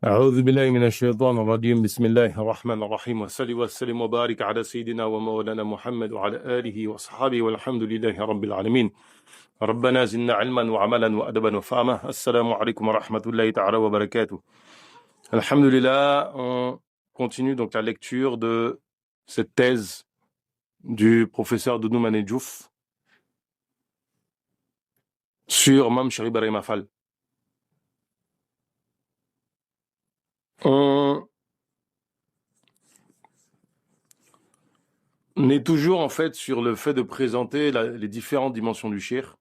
أعوذ بالله من الشيطان الرجيم بسم الله الرحمن الرحيم وصلي وسلم وبارك على سيدنا ومولانا محمد وعلى آله وصحبه والحمد لله رب العالمين ربنا زدنا علما وعملا وأدبا وفهما السلام عليكم ورحمة الله تعالى وبركاته. Alhamdulillah, on continue donc la lecture de cette thèse du professeur Doudou Mané Diouf sur Mam Cheikh Ibrahim Fall. On est toujours en fait sur le fait de présenter les différentes dimensions du shir,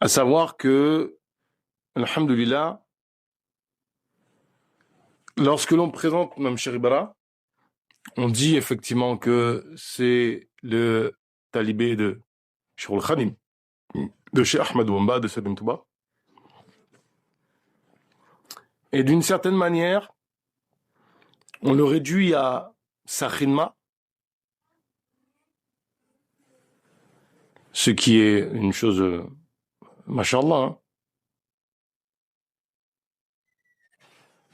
à savoir que, alhamdulillah, lorsque l'on présente Mam Cheikh Ibrahim, on dit effectivement que c'est le talibé de Cheikh al-Khadim, de Cheikh Ahmed Wamba, de Salim Touba. Et d'une certaine manière, on le réduit à sa khidma, ce qui est une chose, mashallah, hein.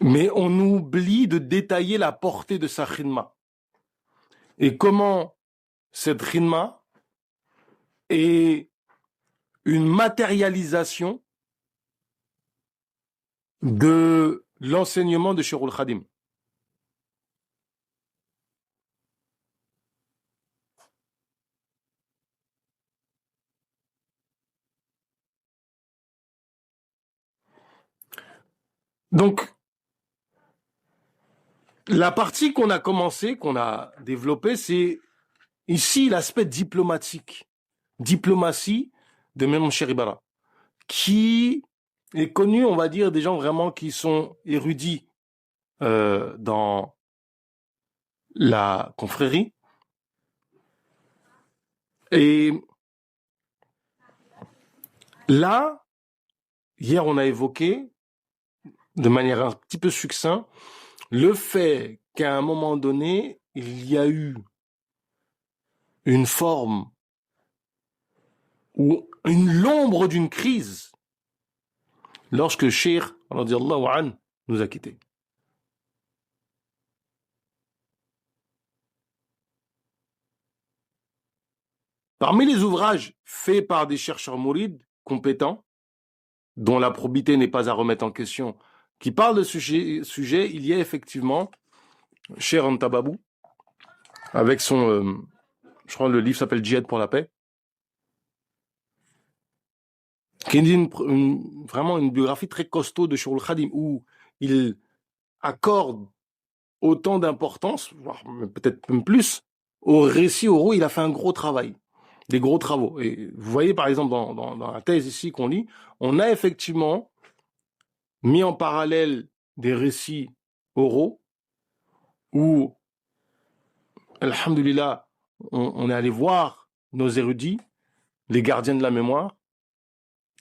Mais on oublie de détailler la portée de sa khidma. Et comment cette khidma est une matérialisation de l'enseignement de Cheikh al-Khadim. Donc, la partie qu'on a commencé, qu'on a développée, c'est ici l'aspect diplomatique. Diplomatie de Mam Cheikh Ibrahim, qui est connu, on va dire, des gens vraiment qui sont érudits dans la confrérie. Et là, hier, on a évoqué, de manière un petit peu succincte, le fait qu'à un moment donné, il y a eu une forme ou l'ombre d'une crise lorsque Cheikh radiallahu anhu nous a quittés. Parmi les ouvrages faits par des chercheurs mourides compétents, dont la probité n'est pas à remettre en question, qui parlent de ce sujet, il y a effectivement Cheikh Anta Babou, avec son, je crois que le livre s'appelle Djihad pour la paix, qui est vraiment une biographie très costaud de Cheikh al-Khadim, où il accorde autant d'importance, voire peut-être même plus, au récit oraux. Il a fait un gros travail, des gros travaux. Et vous voyez par exemple dans la thèse ici qu'on lit, on a effectivement mis en parallèle des récits oraux où, alhamdulillah, on est allé voir nos érudits, les gardiens de la mémoire,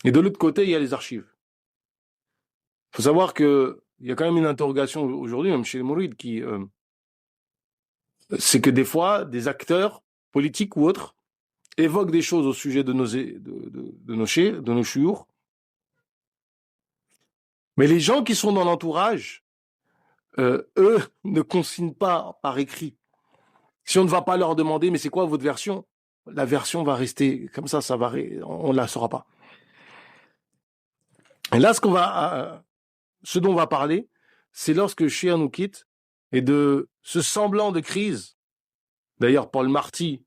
et de l'autre côté, il y a les archives. Il faut savoir qu'il y a quand même une interrogation aujourd'hui, même chez les mourides, c'est que des fois, des acteurs politiques ou autres évoquent des choses au sujet de nos chouyours, mais les gens qui sont dans l'entourage, eux, ne consignent pas par écrit. Si on ne va pas leur demander, mais c'est quoi votre version? La version va rester comme ça, on ne la saura pas. Et là, ce dont on va parler, c'est lorsque Cheikh nous quitte et de ce semblant de crise. D'ailleurs, Paul Marty,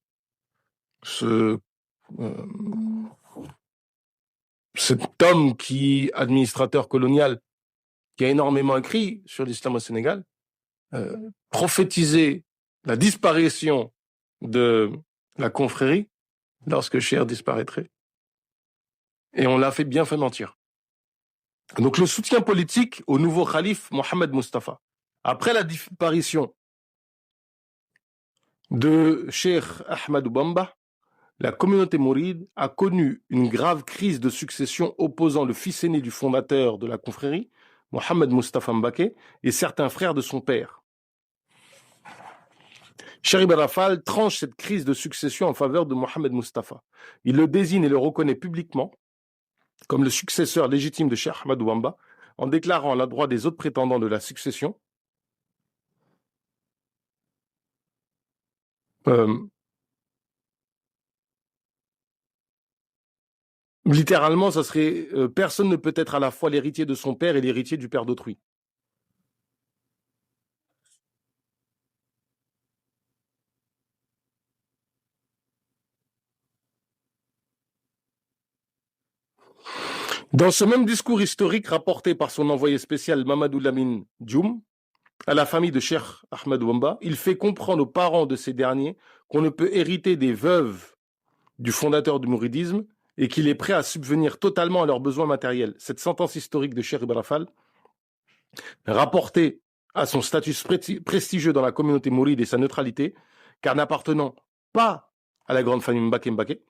cet homme administrateur colonial, qui a énormément écrit sur l'islam au Sénégal, prophétisé la disparition de la confrérie lorsque Cheikh disparaîtrait. Et on l'a bien fait mentir. Donc le soutien politique au nouveau calife Mohamed Mustafa. Après la disparition de Cheikh Ahmadou Bamba, la communauté mouride a connu une grave crise de succession opposant le fils aîné du fondateur de la confrérie, Mohamed Mustafa Mbaké, et certains frères de son père. Cheikh Ibn Rafal tranche cette crise de succession en faveur de Mohamed Mustafa. Il le désigne et le reconnaît publiquement comme le successeur légitime de Cheikh Ahmadou Bamba, en déclarant la droit des autres prétendants de la succession. Littéralement, ça serait personne ne peut être à la fois l'héritier de son père et l'héritier du père d'autrui. Dans ce même discours historique rapporté par son envoyé spécial Mamadou Lamine Dioum à la famille de Cheikh Ahmadou Bamba, il fait comprendre aux parents de ces derniers qu'on ne peut hériter des veuves du fondateur du mouridisme et qu'il est prêt à subvenir totalement à leurs besoins matériels. Cette sentence historique de Cheikh Ibn Rafal, rapportée à son statut prestigieux dans la communauté mouride et sa neutralité, car n'appartenant pas à la grande famille Mbaké Mbaké,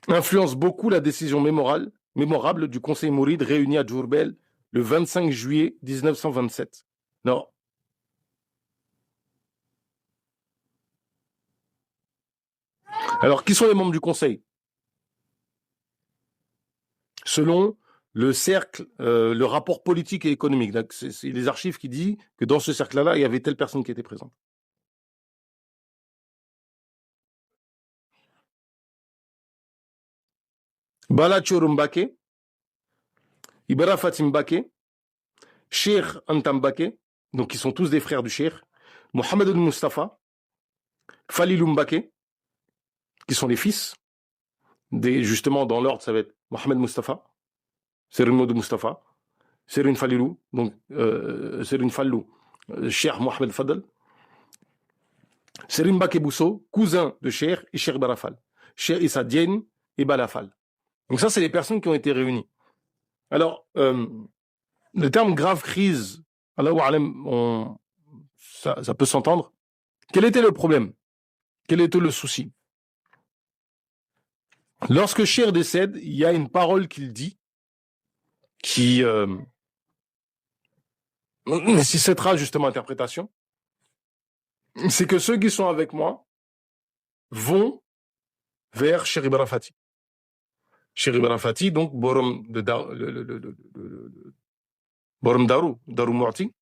influence beaucoup la décision mémorable du Conseil mouride réuni à Djourbel le 25 juillet 1927. Non. Alors, qui sont les membres du Conseil? Selon le cercle, le rapport politique et économique. C'est les archives qui disent que dans ce cercle-là, il y avait telle personne qui était présente. Balachor Mbake, Ibra Fatim Mbake, Cheikh Anta Mbake, donc ils sont tous des frères du Cheikh, Mohamed Mustafa, Falilou Mbake, qui sont les fils, justement dans l'ordre, ça va être Mohamed Mustafa, Serin Modou Mustafa, Serin Falilou, donc Serin Fallou, Cheikh Mohamed Fadl, Serin Mbake Bousso, cousin de Cheikh et Cheikh Barafal, Cheikh Issa Diène et Balafal. Donc ça, c'est les personnes qui ont été réunies. Alors, le terme grave crise, Allahu A'lam, ça peut s'entendre. Quel était le problème? Quel était le souci? Lorsque Cheikh décède, il y a une parole qu'il dit qui nécessitera justement interprétation. C'est que ceux qui sont avec moi vont vers Cheikh Ibn Fati. Cheikh Ibn Fati, donc Borom de Borom Darou Mouati,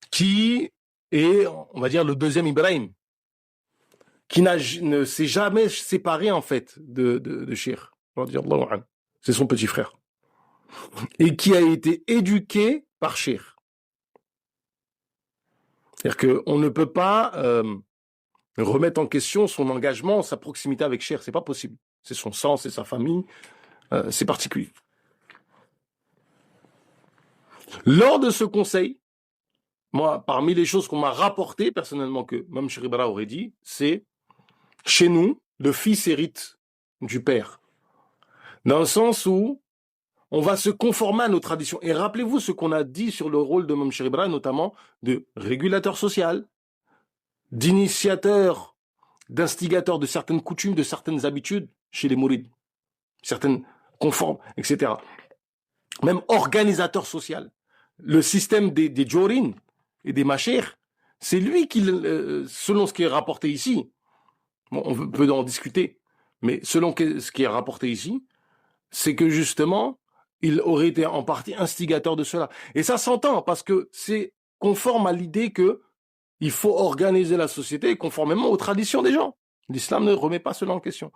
qui est, on va dire, le deuxième Ibrahim, qui ne s'est jamais séparé en fait de Cheikh. C'est son petit frère. Et qui a été éduqué par Cheikh. C'est-à-dire qu'on ne peut pas remettre en question son engagement, sa proximité avec Cheikh, c'est pas possible. C'est son sang, c'est sa famille, c'est particulier. Lors de ce conseil, moi, parmi les choses qu'on m'a rapportées personnellement, que même Cheikh Ibra aurait dit, c'est chez nous, le fils hérite du père. Dans le sens où on va se conformer à nos traditions. Et rappelez-vous ce qu'on a dit sur le rôle de Mme Cheikh Ibra, notamment de régulateur social, d'initiateur, d'instigateur de certaines coutumes, de certaines habitudes chez les mourides, certaines conformes, etc. Même organisateur social. Le système des djorines et des machères, c'est lui qui, selon ce qui est rapporté ici, bon, on peut en discuter, mais selon ce qui est rapporté ici, c'est que justement, il aurait été en partie instigateur de cela. Et ça s'entend parce que c'est conforme à l'idée que il faut organiser la société conformément aux traditions des gens. L'islam ne remet pas cela en question.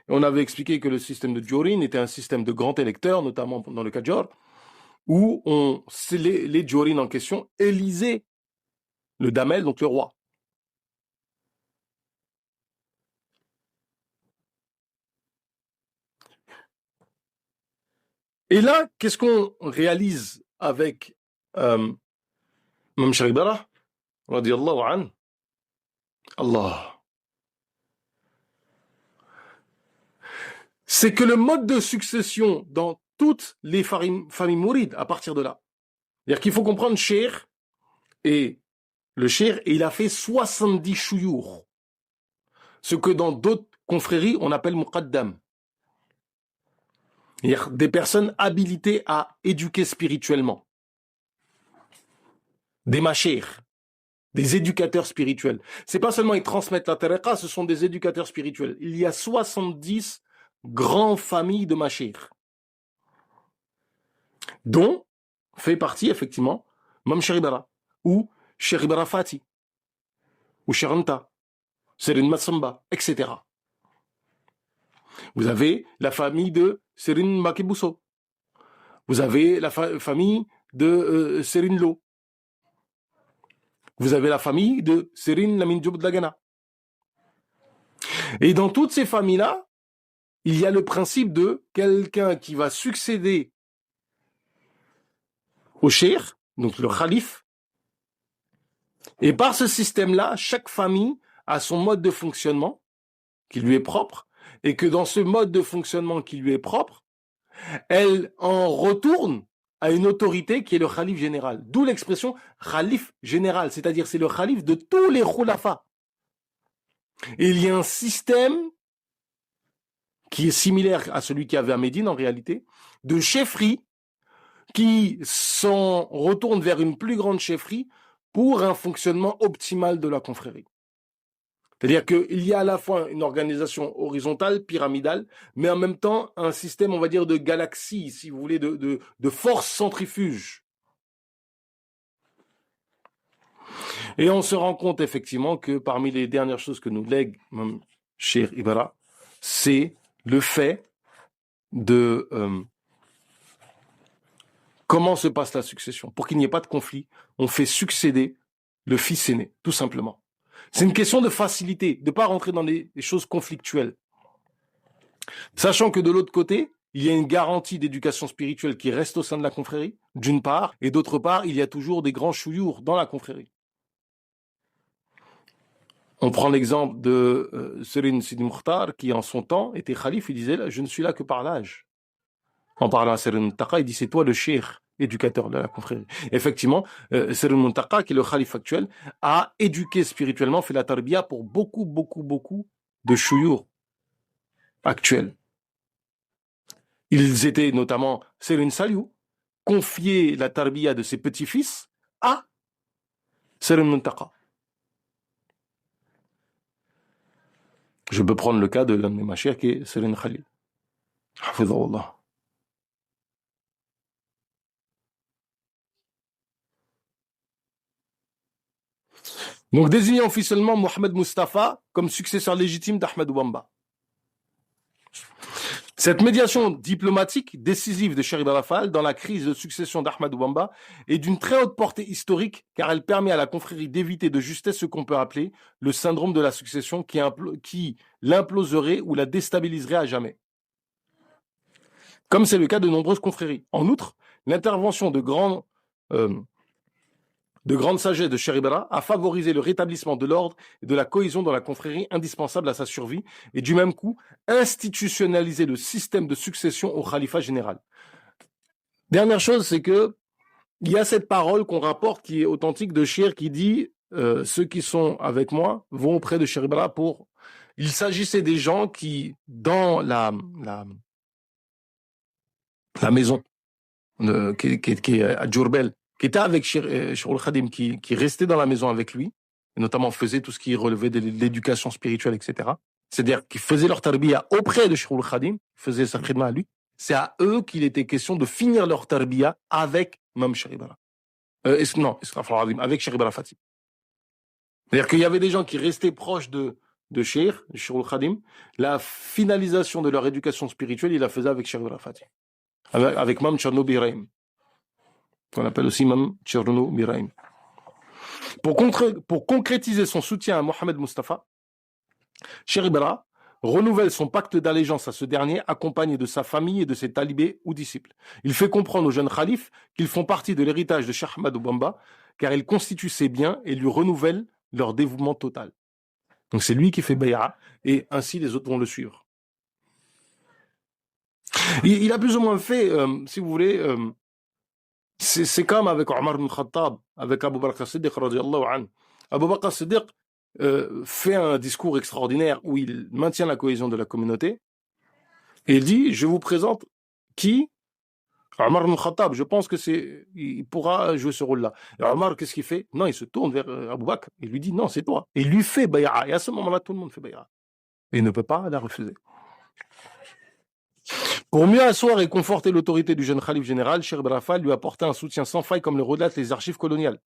Et on avait expliqué que le système de Djorin était un système de grands électeurs, notamment dans le Kajor, où les Djorin en question élisaient le Damel, donc le roi. Et là, qu'est-ce qu'on réalise avec Imam Sharibara, radiyallahu anhu, Allah. C'est que le mode de succession dans toutes les familles mourides à partir de là. C'est-à-dire qu'il faut comprendre Cheikh et le Cheikh, et il a fait 70 chouyours. Ce que dans d'autres confréries, on appelle muqaddam. C'est-à-dire des personnes habilitées à éduquer spirituellement. Des machir, des éducateurs spirituels. C'est pas seulement ils transmettent la tariqa, ce sont des éducateurs spirituels. Il y a 70 grandes familles de machir, dont fait partie effectivement Mam Sharibara, ou Sharibara Fati, ou Sharanta, Serin Matsamba, etc. Vous avez la famille de Serin Makebousso. Vous avez la famille de Serin Lo. Vous avez la famille de Serin Lamine Diop de Lagana. Et dans toutes ces familles-là, il y a le principe de quelqu'un qui va succéder au cheikh, donc le khalif. Et par ce système-là, chaque famille a son mode de fonctionnement qui lui est propre, et que dans ce mode de fonctionnement qui lui est propre, elle en retourne à une autorité qui est le khalif général. D'où l'expression khalif général, c'est-à-dire c'est le khalif de tous les khulafas. Et il y a un système qui est similaire à celui qu'il y avait à Médine en réalité, de chefferie qui s'en retourne vers une plus grande chefferie pour un fonctionnement optimal de la confrérie. C'est-à-dire qu'il y a à la fois une organisation horizontale, pyramidale, mais en même temps un système, on va dire, de galaxie, si vous voulez, de force centrifuge. Et on se rend compte effectivement que parmi les dernières choses que nous lègue même Cheikh Ibara, c'est le fait de comment se passe la succession. Pour qu'il n'y ait pas de conflit, on fait succéder le fils aîné, tout simplement. C'est une question de facilité, de ne pas rentrer dans des choses conflictuelles. Sachant que de l'autre côté, il y a une garantie d'éducation spirituelle qui reste au sein de la confrérie, d'une part, et d'autre part, il y a toujours des grands chouyours dans la confrérie. On prend l'exemple de Serin Sidi Mukhtar, qui en son temps était khalife, il disait « Je ne suis là que par l'âge ». En parlant à Serin Muntaka, il dit « C'est toi le cheikh, éducateur de la confrérie ». Effectivement, Serin Muntaka, qui est le khalife actuel, a éduqué spirituellement, fait la tarbiya pour beaucoup de chouyours actuels. Ils étaient notamment Serin Saliou, confié la tarbiya de ses petits-fils à Serin Muntaka. Je peux prendre le cas de l'un de mes machères qui est Serin Khalil. Hafidhahullah. Donc, désignant officiellement Mohamed Mustafa comme successeur légitime d'Ahmed Bamba. Cette médiation diplomatique décisive de Cheikh Ibn Fall dans la crise de succession d'Ahmed Bamba est d'une très haute portée historique car elle permet à la confrérie d'éviter de justesse ce qu'on peut appeler le syndrome de la succession qui l'imploserait ou la déstabiliserait à jamais. Comme c'est le cas de nombreuses confréries. En outre, l'intervention de grande sagesse de Cheikh Ibra a favorisé le rétablissement de l'ordre et de la cohésion dans la confrérie indispensable à sa survie et du même coup institutionnaliser le système de succession au khalifa général. Dernière chose, c'est que il y a cette parole qu'on rapporte qui est authentique de Cheikh qui dit ceux qui sont avec moi vont auprès de Cheikh Ibra pour... Il s'agissait des gens qui, dans la maison qui est à Djourbel, qui était avec Cheikh Khadim, qui restait dans la maison avec lui, et notamment faisait tout ce qui relevait de l'éducation spirituelle, etc. C'est-à-dire qu'ils faisaient leur tarbiya auprès de Cheikh Khadim, faisait sa khidma à lui. C'est à eux qu'il était question de finir leur tarbiya avec Mam Cheikh Ibra. Avec Cheikh Ibra Fati. C'est-à-dire qu'il y avait des gens qui restaient proches de Cheikh Khadim. La finalisation de leur éducation spirituelle, il la faisait avec Cheikh Ibra Fati. Avec Mam Cherno Biraim, qu'on appelle aussi Mam Cherno Biraim. Pour concrétiser son soutien à Mohamed Mustafa, Cheikh Ibra renouvelle son pacte d'allégeance à ce dernier, accompagné de sa famille et de ses talibés ou disciples. Il fait comprendre aux jeunes khalifes qu'ils font partie de l'héritage de Cheikh Ahmadou Bamba car il constitue ses biens et lui renouvelle leur dévouement total. Donc c'est lui qui fait bay'a, et ainsi les autres vont le suivre. Il a plus ou moins fait, si vous voulez, c'est comme avec Omar ibn Khattab, avec Abu Bakr as-Siddiq radiallahu anhu. Abu Bakr as-Siddiq fait un discours extraordinaire où il maintient la cohésion de la communauté, et il dit, je vous présente qui? Omar ibn Khattab, je pense que il pourra jouer ce rôle-là. Et Omar, qu'est-ce qu'il fait? Non, il se tourne vers Abu Bakr, il lui dit, non, c'est toi. Et il lui fait bay'a, et à ce moment-là, tout le monde fait bay'a. Et il ne peut pas la refuser. Pour mieux asseoir et conforter l'autorité du jeune calife général, Cheikh Rafal lui a apporté un soutien sans faille comme le relatent les archives coloniales.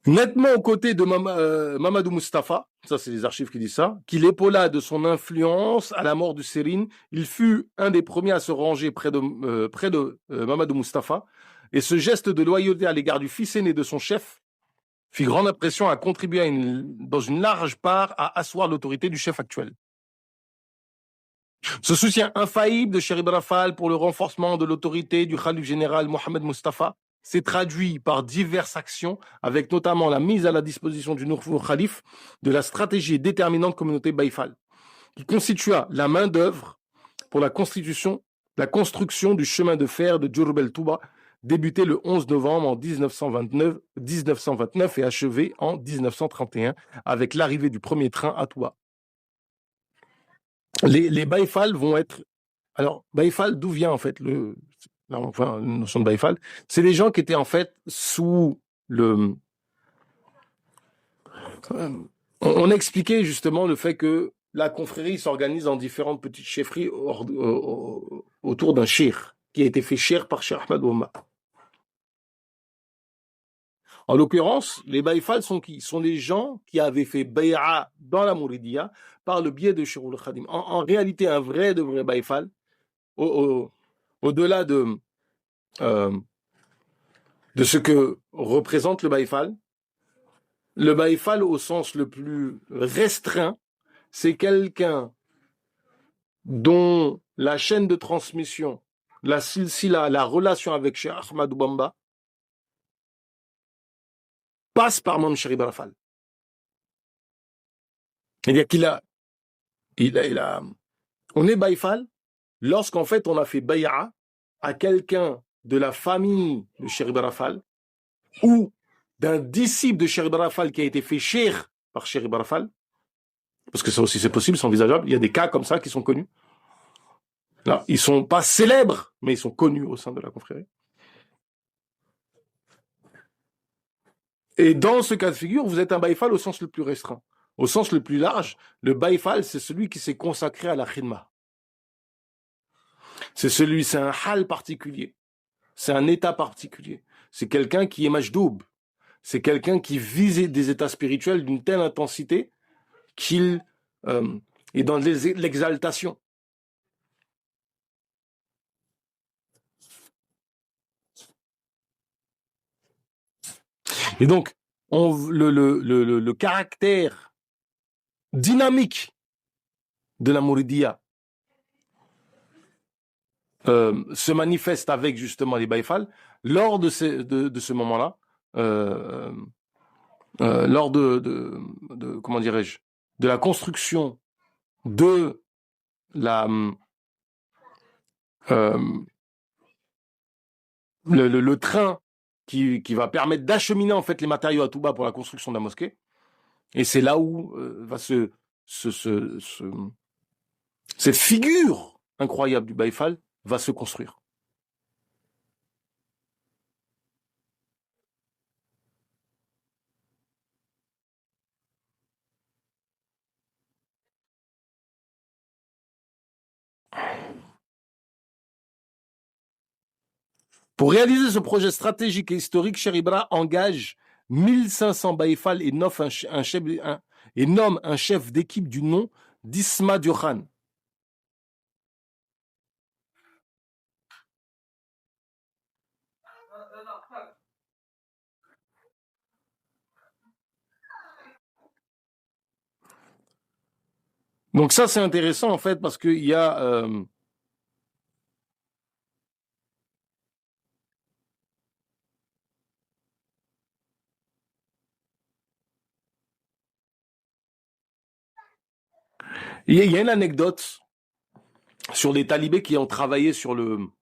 Nettement aux côtés de Mamadou Mustafa, ça c'est les archives qui disent ça, qui l'épaula de son influence à la mort du Sérine, il fut un des premiers à se ranger près de Mamadou Mustafa, et ce geste de loyauté à l'égard du fils aîné de son chef fit grande impression, à contribuer dans une large part à asseoir l'autorité du chef actuel. Ce soutien infaillible de Cheikh Rafal pour le renforcement de l'autorité du Khalif général Mohamed Mustafa s'est traduit par diverses actions, avec notamment la mise à la disposition du nouveau Khalif de la stratégie déterminante communauté Baïfal, qui constitua la main-d'œuvre pour la construction du chemin de fer de Djurbel Touba, débuté le 11 novembre en 1929 et achevé en 1931 avec l'arrivée du premier train à Touba. Les Baïfal vont être... Alors, Baïfal, d'où vient en fait la notion de Baïfal? C'est les gens qui étaient en fait sous le... On expliquait justement le fait que la confrérie s'organise en différentes petites chefferies autour d'un cheikh, qui a été fait cheikh par Cheikh Ahmed Ouama. En l'occurrence, les Baïfal sont qui? Sont les gens qui avaient fait Bay'a dans la Mouridia par le biais de Cheikhul Khadim. En réalité, un vrai de vrai Baïfal, au-delà de ce que représente le Baïfal au sens le plus restreint, c'est quelqu'un dont la chaîne de transmission, la silsila, la relation avec Cheikh Ahmadou Bamba passe par Mam Sherif Rafal. C'est-à-dire on est Baïfal lorsqu'en fait on a fait Bay'a à quelqu'un de la famille de Sherif Rafal ou d'un disciple de Sherif Rafal qui a été fait cheikh par Sherif Rafal, parce que ça aussi c'est possible, c'est envisageable, il y a des cas comme ça qui sont connus. Là, ils sont pas célèbres, mais ils sont connus au sein de la confrérie. Et dans ce cas de figure, vous êtes un baïfal au sens le plus restreint. Au sens le plus large, le baïfal, c'est celui qui s'est consacré à la khidma. C'est un hal particulier. C'est un état particulier. C'est quelqu'un qui est majdoub. C'est quelqu'un qui vise des états spirituels d'une telle intensité qu'il est dans l'exaltation. Et donc, le caractère dynamique de la Mouridia se manifeste avec justement les Baïfal lors de ce moment-là, lors comment dirais-je, de la construction de la le train qui va permettre d'acheminer en fait les matériaux à Touba pour la construction de la mosquée. Et c'est là où va cette figure incroyable du Baïfal va se construire. Pour réaliser ce projet stratégique et historique, Cheribra engage 1500 Baïfal et nomme un chef d'équipe du nom d'Isma Diohan. Donc ça, c'est intéressant en fait parce qu'il y a il y a une anecdote sur les talibés qui ont travaillé sur le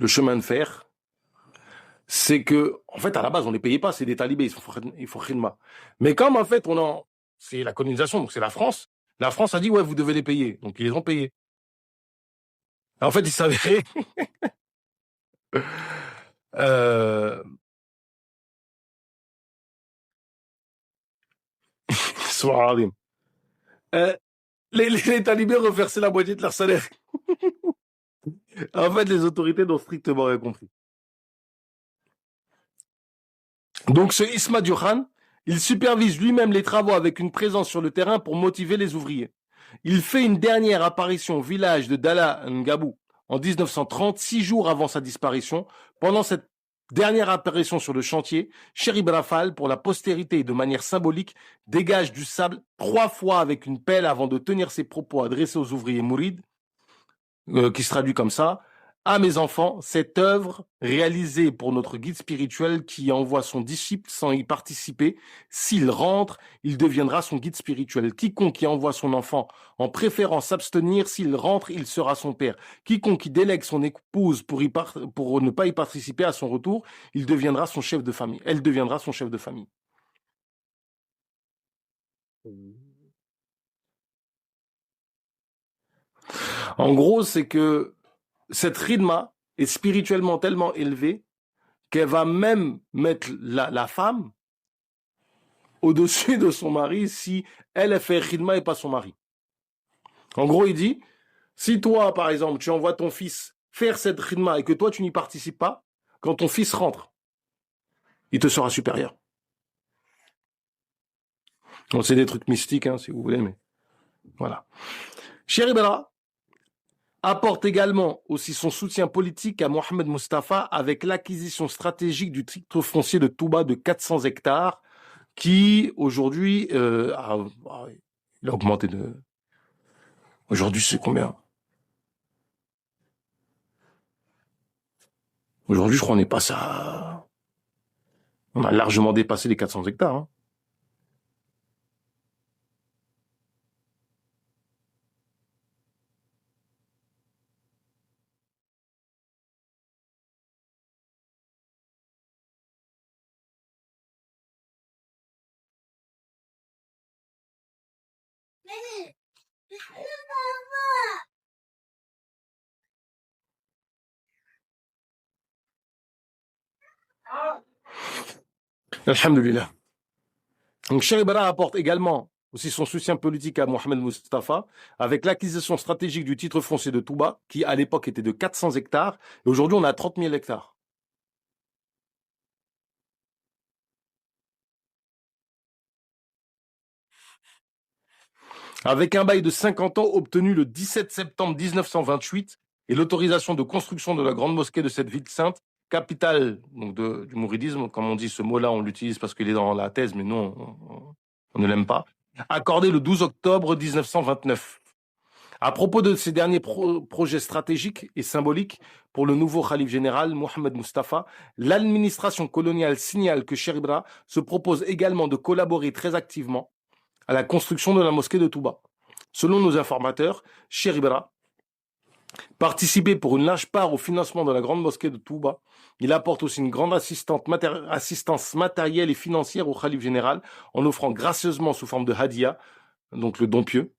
chemin de fer. C'est que, en fait, à la base, on les payait pas, c'est des talibés, ils font khidma. Mais comme, en fait, c'est la colonisation, donc c'est la France a dit, ouais, vous devez les payer. Donc, ils les ont payés. En fait, il s'avérait, euh, Subhanallah. Euh, les talibés reversaient la moitié de leur salaire. En fait, les autorités n'ont strictement rien compris. Donc, ce Isma Dioukhan, il supervise lui-même les travaux avec une présence sur le terrain pour motiver les ouvriers. Il fait une dernière apparition au village de Dala Ngabou en 1930, 6 jours avant sa disparition. Pendant cette dernière apparition sur le chantier, Cherib Rafal, pour la postérité et de manière symbolique, dégage du sable 3 fois avec une pelle avant de tenir ses propos adressés aux ouvriers mourides, qui se traduit comme ça. À mes enfants, cette œuvre réalisée pour notre guide spirituel qui envoie son disciple sans y participer, s'il rentre, il deviendra son guide spirituel. Quiconque y envoie son enfant en préférant s'abstenir, s'il rentre, il sera son père. Quiconque y délègue son épouse pour ne pas y participer à son retour, il deviendra son chef de famille. Elle deviendra son chef de famille. En gros, c'est que cette rythme est spirituellement tellement élevée qu'elle va même mettre la femme au-dessus de son mari si elle fait khidma et pas son mari. En gros, il dit, si toi, par exemple, tu envoies ton fils faire cette khidma et que toi, tu n'y participes pas, quand ton fils rentre, il te sera supérieur. Donc, c'est des trucs mystiques, hein, si vous voulez, mais voilà. Chéri Bella apporte également aussi son soutien politique à Mohamed Mustafa avec l'acquisition stratégique du titre foncier de Touba de 400 hectares qui, aujourd'hui, il a augmenté de... Aujourd'hui, c'est combien? Aujourd'hui, je crois qu'on est passé à... On a largement dépassé les 400 hectares. Hein. Alhamdulillah. Donc, Cheribara apporte également aussi son soutien politique à Mohamed Mustafa avec l'acquisition stratégique du titre foncier de Touba, qui à l'époque était de 400 hectares, et aujourd'hui on a 30 000 hectares. Avec un bail de 50 ans obtenu le 17 septembre 1928 et l'autorisation de construction de la grande mosquée de cette ville sainte, capitale donc du mouridisme, comme on dit ce mot-là, on l'utilise parce qu'il est dans la thèse, mais non, on ne l'aime pas, accordé le 12 octobre 1929. À propos de ces derniers projets stratégiques et symboliques pour le nouveau Khalif général Mohamed Mustafa, l'administration coloniale signale que Cheribra se propose également de collaborer très activement à la construction de la mosquée de Touba. Selon nos informateurs, Cheribra participait pour une large part au financement de la grande mosquée de Touba. Il apporte aussi une grande assistance matérielle et financière au Khalif général en offrant gracieusement sous forme de hadia, donc le don pieux,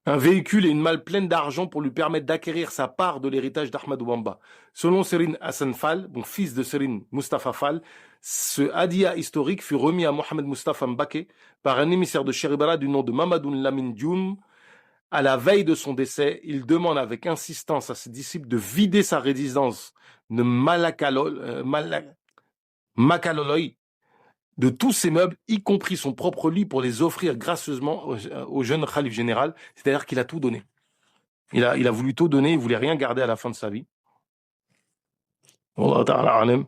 un véhicule et une malle pleine d'argent pour lui permettre d'acquérir sa part de l'héritage d'Ahmadou Bamba. Selon Serine Hassan Fall, donc fils de Serine Mustafa Fall, ce hadia historique fut remis à Mohamed Mustafa Mbake par un émissaire de Cheribara du nom de Mamadoun Lamine Dioum. À la veille de son décès, il demande avec insistance à ses disciples de vider sa résidence de Makaloloy de tous ses meubles, y compris son propre lit, pour les offrir gracieusement au jeune Khalif général. C'est-à-dire qu'il a tout donné. Il a voulu tout donner, il voulait rien garder à la fin de sa vie. Wallah ta'ala alam.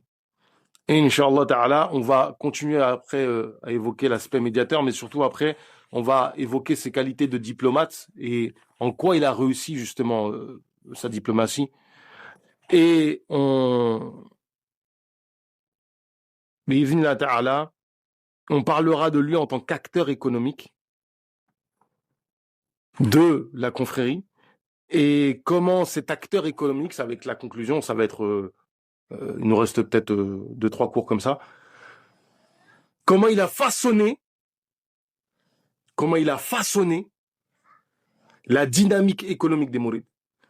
Et Inch'Allah Ta'ala, on va continuer après à évoquer l'aspect médiateur, mais surtout après, on va évoquer ses qualités de diplomate et en quoi il a réussi justement sa diplomatie. Et Bi'idhnillah Ta'ala, on parlera de lui en tant qu'acteur économique de la confrérie et comment cet acteur économique, ça va être la conclusion, ça va être, il nous reste peut-être 2-3 cours comme ça, comment il a façonné la dynamique économique des Mourides.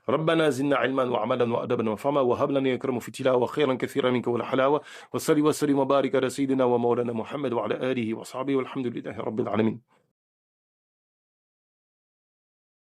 ربنا زدنا علما وعملا وادبا وفهما وهب لنا يا كرم في التلاوه خيرا كثيرا منك والحلاوه وصلي وسلم وبارك على سيدنا ومولانا محمد وعلى اله وصحبه والحمد لله رب العالمين.